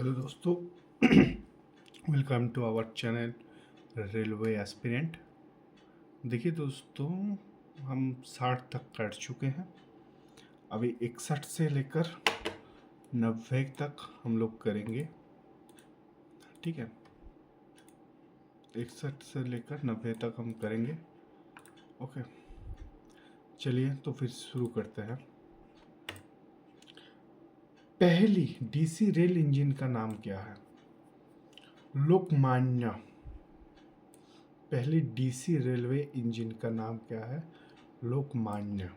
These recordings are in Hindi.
हेलो दोस्तों। Welcome to our channel railway aspirant. देखिए दोस्तों, हम 60 तक कर चुके हैं। अभी 61 से लेकर 90 तक हम लोग करेंगे। ठीक है, 61 से लेकर 90 तक हम करेंगे। ओके, चलिए तो फिर शुरू करते हैं। पहली डीसी रेल इंजन का नाम क्या है? लोकमान्य। पहली डीसी रेलवे इंजन का नाम क्या है? लोकमान्य।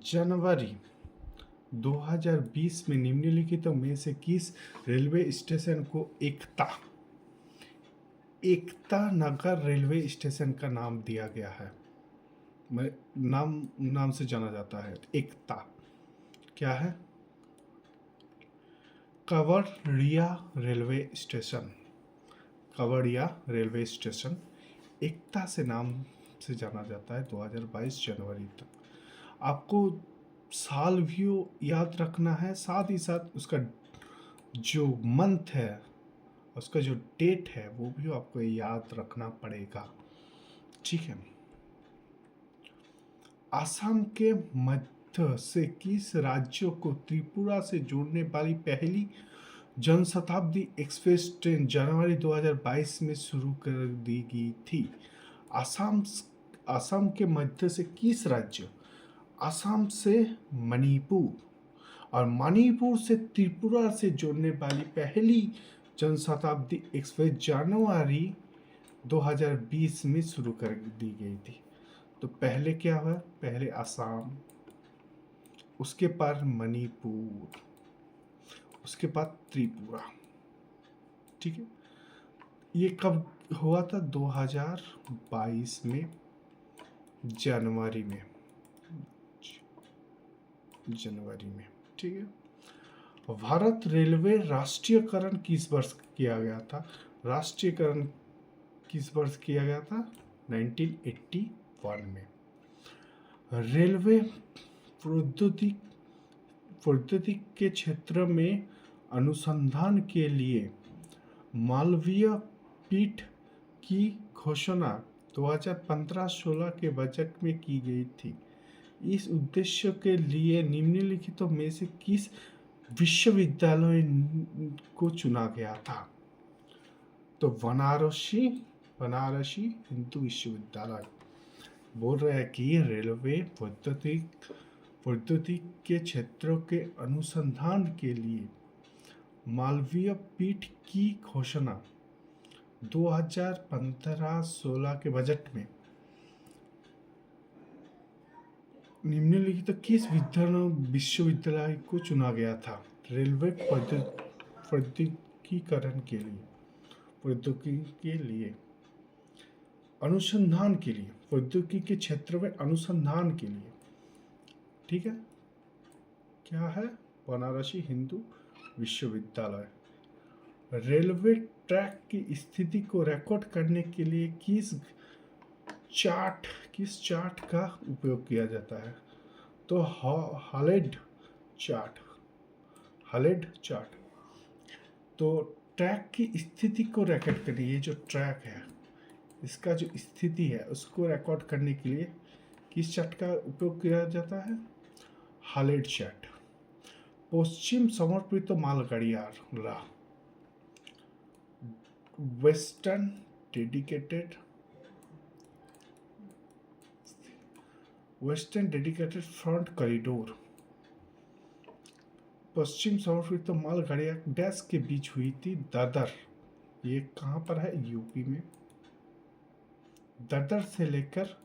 जनवरी 2020 में निम्नलिखितों में से किस रेलवे स्टेशन को एकता नगर रेलवे स्टेशन का नाम दिया गया है? नाम से जाना जाता है। एकता क्या है? कवड़िया रेलवे स्टेशन। कवड़िया रेलवे स्टेशन एकता से नाम से जाना जाता है 2022 जनवरी तक। आपको साल भी याद रखना है, साथ ही साथ उसका जो मंथ है, उसका जो डेट है, वो भी आपको याद रखना पड़ेगा। ठीक है। असम के मध्य से किस राज्यों को त्रिपुरा से जोड़ने वाली पहली जनशताब्दी एक्सप्रेस ट्रेन जनवरी 2022 में शुरू कर दी गई थी? असम असम के मध्य से किस राज्य? असम से मणिपुर, और मणिपुर से त्रिपुरा से जोड़ने वाली पहली जनशताब्दी एक्सप्रेस जनवरी 2020 में शुरू कर दी गई थी। तो पहले क्या हुआ? पहले असम, उसके बाद मणिपुर, उसके बाद त्रिपुरा। ठीक है, ये कब हुआ था? 2022 में, जनवरी में। ठीक है। भारत रेलवे राष्ट्रीयकरण किस वर्ष किया गया था? राष्ट्रीयकरण किस वर्ष किया गया था? 1981 में। रेलवे प्रौद्योगिक के क्षेत्र में अनुसंधान के लिए मालवीय पीठ की घोषणा 2015-16 के बजट में की गई थी। इस उद्देश्य के लिए निम्नलिखितों में से किस विश्वविद्यालय को चुना गया था? तो बनारसी हिंदू विश्वविद्यालय। बोल रहे हैं कि रेलवे प्रौद्योगिक के क्षेत्रों के अनुसंधान के लिए मालवीय पीठ की घोषणा 2015-16 के बजट में निम्नलिखित किस विश्वविद्यालय को चुना गया था? रेलवे प्रौद्योगिकीकरण के लिए, प्रौद्योगिकी के लिए, अनुसंधान के लिए, प्रौद्योगिकी के क्षेत्र में अनुसंधान के लिए। ठीक है, क्या है? बनारसी हिंदू विश्वविद्यालय। रेलवे ट्रैक की स्थिति को रिकॉर्ड करने के लिए किस चार्ट का उपयोग किया जाता है? तो हॉलेड चार्ट। तो ट्रैक की स्थिति को रिकॉर्ड करने, ये जो ट्रैक है, इसका जो स्थिति है, उसको रिकॉर्ड करने के लिए किस चार्ट का उपयोग किया जाता है? हॉलेड चार्ट। पश्चिम समर्पित मालगाड़ियाँ वेस्टर्न डेडिकेटेड फ्रंट कॉरिडोर। पश्चिम समर्पित मालगाड़ियाँ डैश के बीच हुई थी? ददर। ये कहाँ पर है? यूपी में। ददर से लेकर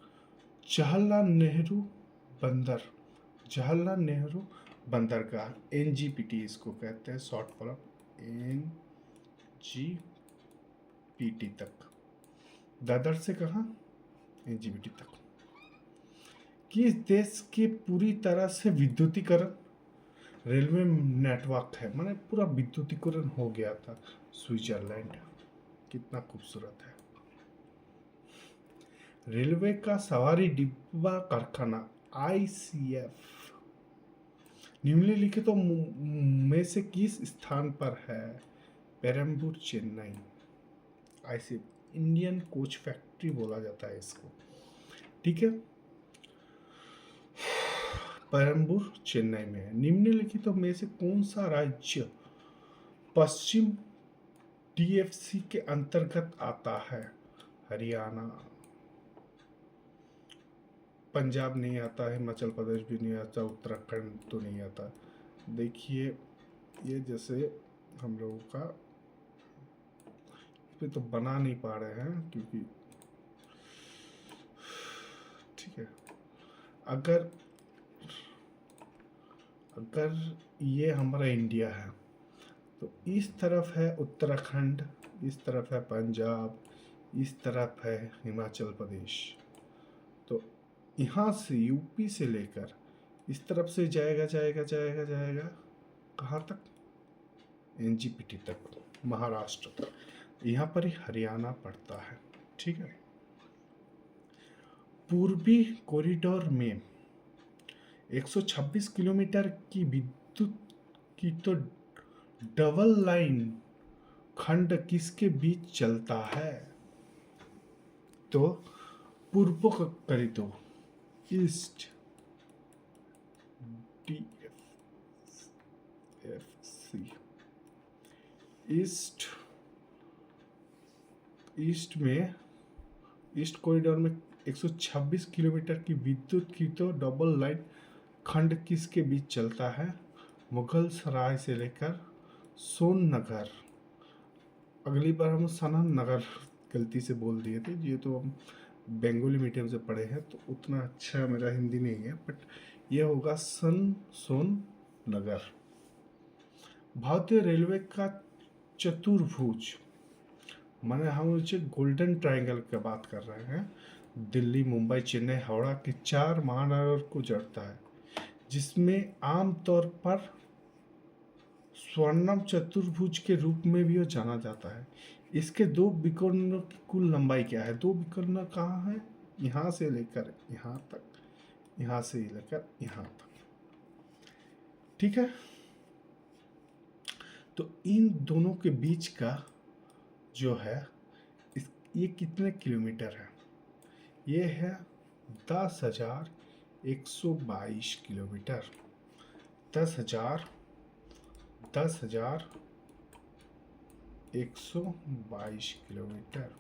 जवाहरलाल नेहरू बंदरगाह, NGPT इसको कहते हैं, शॉर्ट फॉर्म NGPT तक। दादर से कहाँ? NGPT तक। किस देश के पूरी तरह से विद्युतीकरण रेलवे नेटवर्क है, माने पूरा विद्युतीकरण हो गया था? स्विट्जरलैंड। कितना खूबसूरत है। रेलवे का सवारी डिब्बा कारखाना ICF निम्नलिखित में से किस स्थान पर है पेरम्बूर चेन्नई? ऐसे इंडियन कोच फैक्ट्री बोला जाता है इसको, ठीक है। पेरम्बूर चेन्नई में है। निम्नलिखित में से कौन सा राज्य पश्चिम टीएफसी के अंतर्गत आता है? हरियाणा। पंजाब नहीं आता है, हिमाचल प्रदेश भी नहीं आता, उत्तराखंड तो नहीं आता। देखिए ये जैसे हम लोगों का इस पे तो बना नहीं पा रहे हैं क्योंकि, ठीक है। अगर अगर ये हमारा इंडिया है तो इस तरफ है उत्तराखंड, इस तरफ है पंजाब, इस तरफ है हिमाचल प्रदेश। तो यहाँ से यूपी से लेकर इस तरफ से जाएगा जाएगा जाएगा जाएगा कहाँ तक? एनजीपीटी तक, महाराष्ट्र तक। यहाँ पर ही हरियाणा पड़ता है, ठीक है। पूर्वी कॉरिडोर में 126 किलोमीटर की विद्युत की तो डबल लाइन खंड किसके बीच चलता है? तो पूर्व corridor, east DFC, east corridor में 126 किलोमीटर की विद्युत की तो डबल लाइन खंड किसके बीच चलता है? मुगल सराय से लेकर सोननगर। अगली बार हम सनन नगर गलती से बोल दिए थे, ये तो हम बंगाली मीडियम से पढ़े हैं तो उतना अच्छा मेरा हिंदी नहीं है, बट ये होगा सोननगर। भारतीय रेलवे का चतुर्भुज, माने हम उसे गोल्डन ट्रायंगल की बात कर रहे हैं, दिल्ली, मुंबई, चेन्नई, हावड़ा के 4 महानगर को जोड़ता है, जिसमें आमतौर पर स्वर्णम चतुर्भुज के रूप में भी जाना जाता है। इसके 2 विकर्णों की कुल लंबाई क्या है? 2 विकर्ण कहाँ है? यहाँ से लेकर यहाँ तक, यहाँ से लेकर यहाँ तक, ठीक है। तो इन दोनों के बीच का जो है ये कितने किलोमीटर है? ये है 10,122 किलोमीटर। 10,122 किलोमीटर।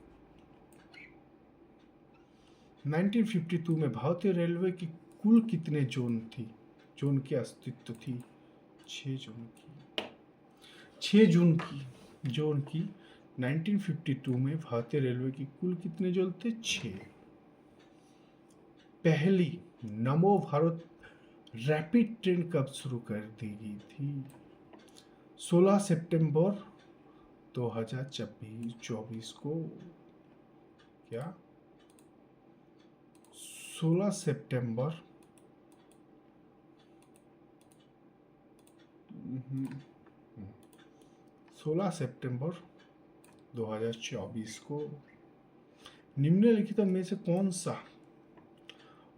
1952 में भारतीय रेलवे की कुल कितने जोन की अस्तित्व थी? 6 जोन की 1952 में भारतीय रेलवे की कुल कितने जोन थे? 6। पहली नमो भारत रैपिड ट्रेन कब शुरू कर दी गई थी? 16 सितंबर 2024 को। क्या? 16 सितंबर 2024 को। निम्नलिखित में से कौन सा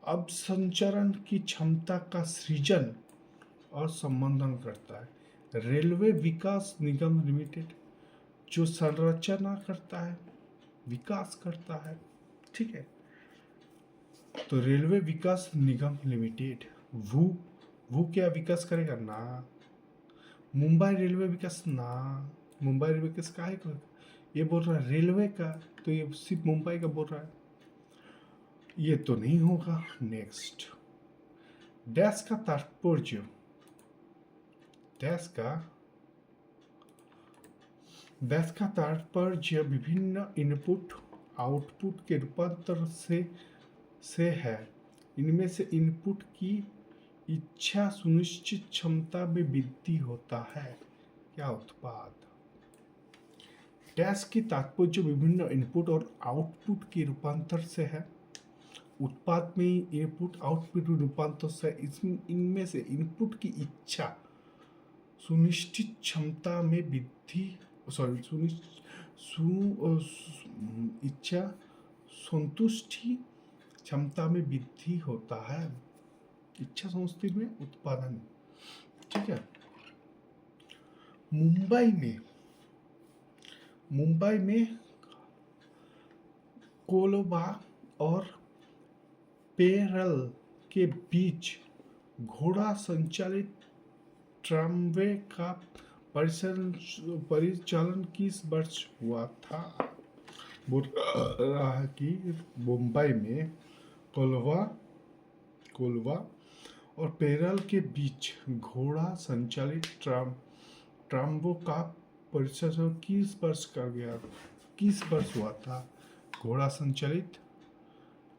अब संचरण की क्षमता का सृजन और संवर्धन करता है? रेलवे विकास निगम लिमिटेड, जो संरचना करता है, विकास करता है, ठीक है। तो रेलवे विकास निगम लिमिटेड वो क्या विकास करेगा ना? मुंबई रेलवे विकास ना, मुंबई रेलवे विकास का है, ये बोल रहा है रेलवे का, तो ये सिर्फ मुंबई का बोल रहा है, ये तो नहीं होगा। नेक्स्ट, डैश का तात्पर्य, डैश का तात्पर्य विभिन्न इनपुट आउटपुट के रूपांतर से है। इनमें से इनपुट की इच्छा सुनिश्चित क्षमता में वृद्धि होता है। क्या उत्पाद? डैश की तात्पर्य विभिन्न इनपुट और आउटपुट के रूपांतर से है। उत्पाद में इनपुट आउटपुट रूपांतर से इनमें से इनपुट की इच्छा सुनिश्चित क्षमता में वृद्धि, इच्छा संतुष्टि क्षमता में वृद्धि होता है। इच्छा संतुष्टि में उत्पादन, ठीक है। मुंबई में कोलबा और पेरल के बीच घोड़ा संचालित ट्रामवे का परिचालन किस वर्ष हुआ था? बोल रहा है कि मुंबई में कोलवा और पेरल के बीच घोड़ा संचालित ट्राम्बो का परिचालन किस वर्ष हुआ था? घोड़ा संचालित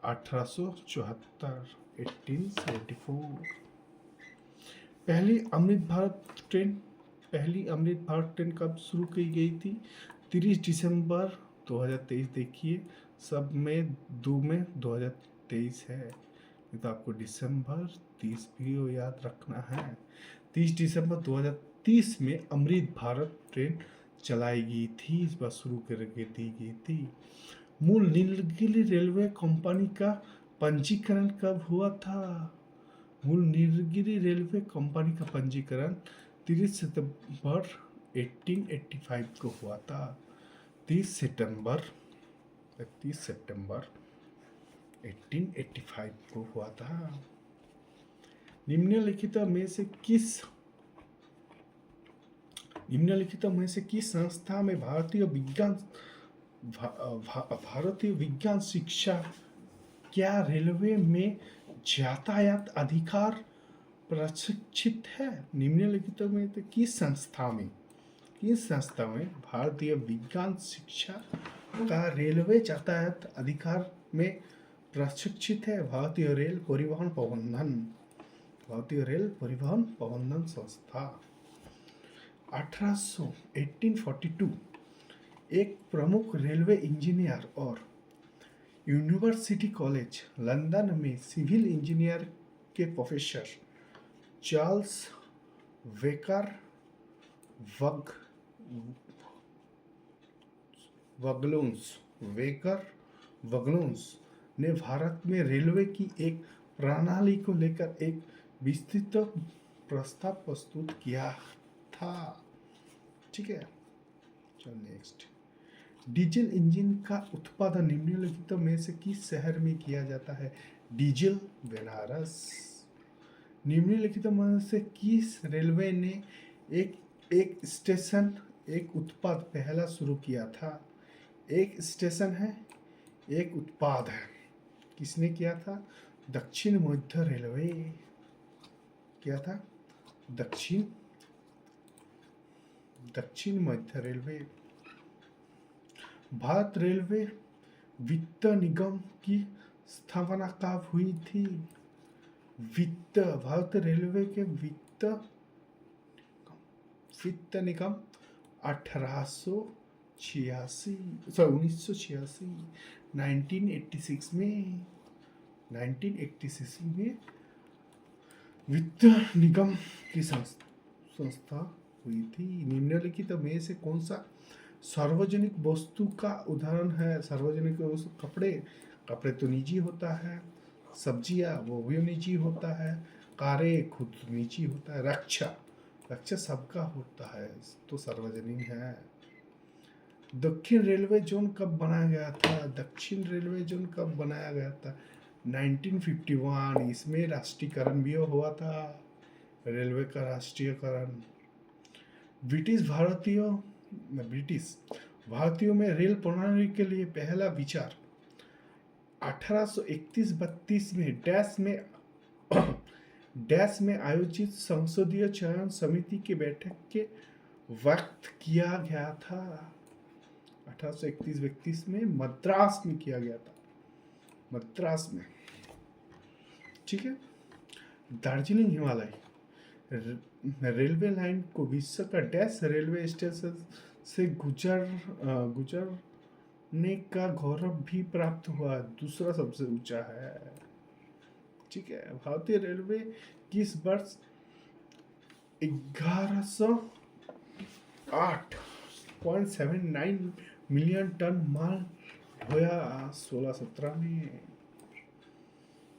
1874 1874। पहली अमृत भारत ट्रेन कब शुरू की गई थी? 30 दिसंबर 2023। देखिए सब में 2023 है, तो आपको दिसंबर 30 भी याद रखना है। 30 दिसंबर 2030 में अमृत भारत ट्रेन चलाई गई थी, इस बार शुरू करके दी गई थी। मूल नीलगिरी रेलवे कंपनी का पंजीकरण कब हुआ था? मूल नीलगिरी रेलवे कंपनी का पंजीकरण 30 सितंबर 1885 को हुआ था। 30 सितंबर 1885 को हुआ था। निम्नलिखित में से किस संस्था में भारतीय विज्ञान शिक्षा क्या रेलवे में यातायात अधिकार प्रशिक्षित है? निम्नलिखित में से किस संस्था में भारतीय विज्ञान शिक्षा का रेलवे यातायात अधिकार में प्रशिक्षित है? भारतीय रेल परिवहन प्रबंधन संस्था। 1842 एक प्रमुख रेलवे इंजीनियर और यूनिवर्सिटी कॉलेज लंदन में सिविल इंजीनियर के प्रोफेसर चार्ल्स वेकर वगलोन्स ने भारत में रेलवे की एक प्रणाली को लेकर एक विस्तृत प्रस्ताव प्रस्तुत किया था। ठीक है, चलो नेक्स्ट। डीजल इंजन का उत्पादन निम्नलिखित में से किस शहर में किया जाता है? डीजल बनारस। निम्नलिखित में से किस रेलवे ने एक स्टेशन एक उत्पाद पहला शुरू किया था? एक स्टेशन है, एक उत्पाद है, किसने किया था? दक्षिण मध्य रेलवे किया था। दक्षिण मध्य रेलवे। भारत रेलवे वित्त निगम की स्थापना कब हुई थी? भारत रेलवे के वित्त निगम 1986 में 1986 में वित्त निगम की संस्था हुई थी। निम्नलिखित में से कौन सा सार्वजनिक वस्तु का उदाहरण है? सार्वजनिक वस्तु कपड़े तो निजी होता है, सब्जियां वो भी निजी होता है, कारें खुद निजी होता है, रक्षा सबका होता है, तो सार्वजनिक है। दक्षिण रेलवे जोन कब बनाया गया था? दक्षिण रेलवे जोन कब बनाया गया था? 1951। इसमें राष्ट्रीयकरण भी हुआ था, रेलवे का राष्ट्रीयकरण। ब्रिटिश भारतीयों में रेल प्रणाली के लिए पहला विचार 1831-32 में डैश में आयोजित संसदीय चयन समिति की बैठक के वक्त किया गया था। 1831-32 में मद्रास में किया गया था, मद्रास में। ठीक है। दार्जिलिंग हिमालय रेलवे लाइन को विश्व का डैश रेलवे स्टेशन से गुजरने का गौरव भी प्राप्त हुआ, दूसरा सबसे ऊंचा है। ठीक है। भारतीय रेलवे किस वर्ष 1108.79 मिलियन टन माल ढोया? 1617 में।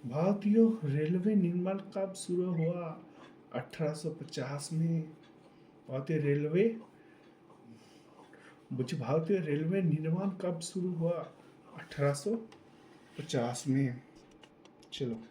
भारतीय रेलवे निर्माण कब शुरू हुआ? 1850 में। भारतीय रेलवे मुझे भारतीय रेलवे निर्माण कब शुरू हुआ? 1850 में। चलो